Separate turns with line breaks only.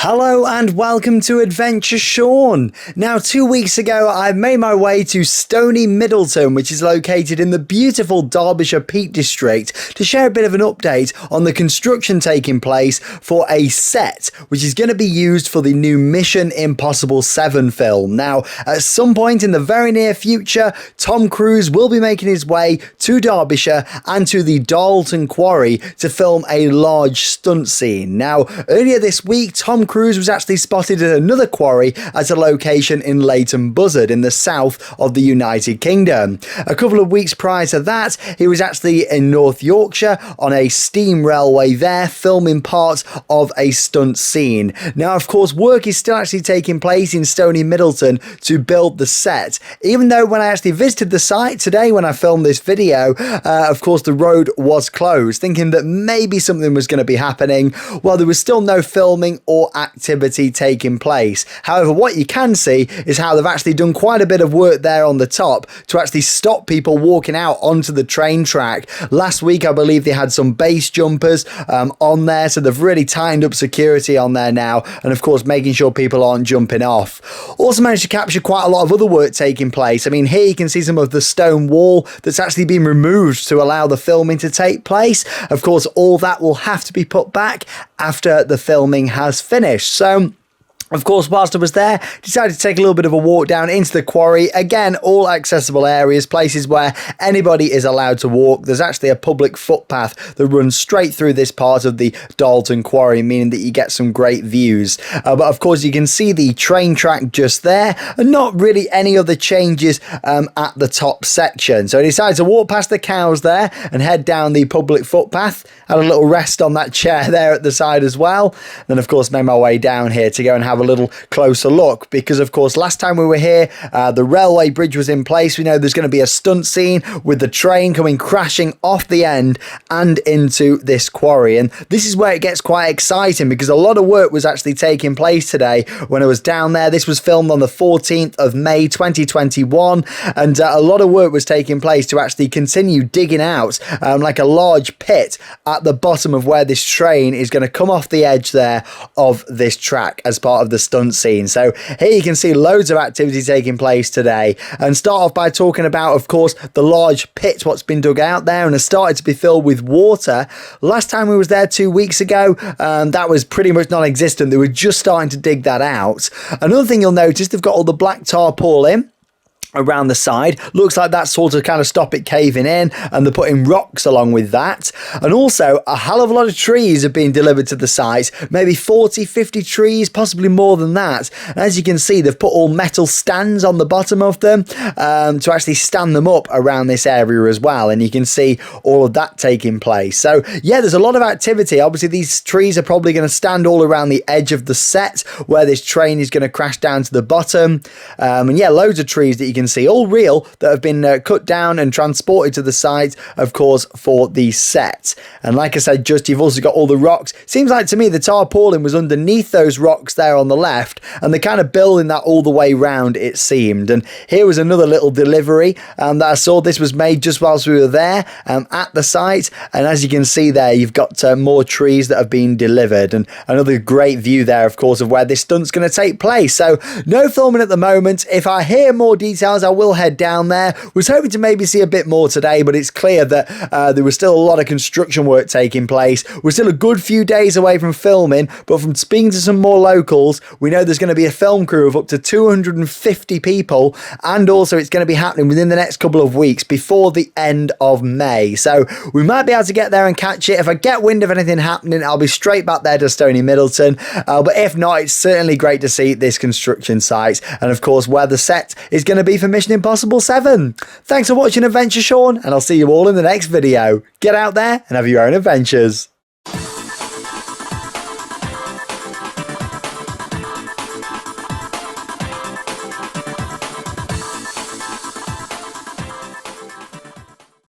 Hello and welcome to Adventure Sean. Now, 2 weeks ago, I made my way to Stoney Middleton, which is located in the beautiful Derbyshire Peak District, to share a bit of an update on the construction taking place for a set, which is going to be used for the new Mission Impossible 7 film. Now, at some point in the very near future, Tom Cruise will be making his way to Derbyshire and to the Darlton Quarry to film a large stunt scene. Now, earlier this week, Tom Cruise was actually spotted at another quarry at a location in Leighton Buzzard in the south of the United Kingdom. A couple of weeks prior to that, he was actually in North Yorkshire on a steam railway there, filming parts of a stunt scene. Now, of course, work is still actually taking place in Stoney Middleton to build the set. Even though when I actually visited the site today when I filmed this video, of course, the road was closed, thinking that maybe something was going to be happening. Well, there was still no filming or activity taking place. However, what you can see is how they've actually done quite a bit of work there on the top to actually stop people walking out onto the train track. Last week, I believe they had some base jumpers on there, so they've really tightened up security on there now, and of course making sure people aren't jumping off. Also managed to capture quite a lot of other work taking place. I mean, here you can see some of the stone wall that's actually been removed to allow the filming to take place. Of course, all that will have to be put back after the filming has finished. So, of course, whilst I was there, decided to take a little bit of a walk down into the quarry. Again, all accessible areas, places where anybody is allowed to walk. There's actually a public footpath that runs straight through this part of the Darlton Quarry, meaning that you get some great views. But of course, you can see the train track just there, and not really any other changes at the top section. So I decided to walk past the cows there and head down the public footpath. Had a little rest on that chair there at the side as well. Then, of course, made my way down here to go and have a little closer look, because of course last time we were here the railway bridge was in place. We know there's going to be a stunt scene with the train coming crashing off the end and into this quarry, and this is where it gets quite exciting because a lot of work was actually taking place today when I was down there. This was filmed on the 14th of May 2021, and a lot of work was taking place to actually continue digging out like a large pit at the bottom of where this train is going to come off the edge there of this track as part of the stunt scene. So here you can see loads of activity taking place today, and start off by talking about, of course, the large pit what's been dug out there and has started to be filled with water. Last time we was there 2 weeks ago, that was pretty much non-existent. They were just starting to dig that out. Another thing you'll notice, they've got all the black tarpaulin around the side. Looks like that's sort of kind of stop it caving in, and they're putting rocks along with that. And also a hell of a lot of trees have been delivered to the site, maybe 40-50 trees, possibly more than that. And as you can see, they've put all metal stands on the bottom of them to actually stand them up around this area as well, and you can see all of that taking place. So yeah, there's a lot of activity. Obviously these trees are probably going to stand all around the edge of the set where this train is going to crash down to the bottom, and yeah, loads of trees that you can see, all real, that have been cut down and transported to the site, of course, for the set. And like I said, just you've also got all the rocks. Seems like to me the tarpaulin was underneath those rocks there on the left, and they're kind of building that all the way round, it seemed. And here was another little delivery that I saw. This was made just whilst we were there at the site, and as you can see there, you've got more trees that have been delivered, and another great view there, of course, of where this stunt's going to take place. So no filming at the moment. If I hear more details, I will head down there. Was hoping to maybe see a bit more today, but it's clear that there was still a lot of construction work taking place. We're still a good few days away from filming, but from speaking to some more locals, we know there's going to be a film crew of up to 250 people, and also it's going to be happening within the next couple of weeks before the end of May. So we might be able to get there and catch it. If I get wind of anything happening, I'll be straight back there to Stoney Middleton, but if not, it's certainly great to see this construction site, and of course where the set is going to be for Mission Impossible 7. Thanks for watching Adventure Sean, and I'll see you all in the next video. Get out there and have your own adventures.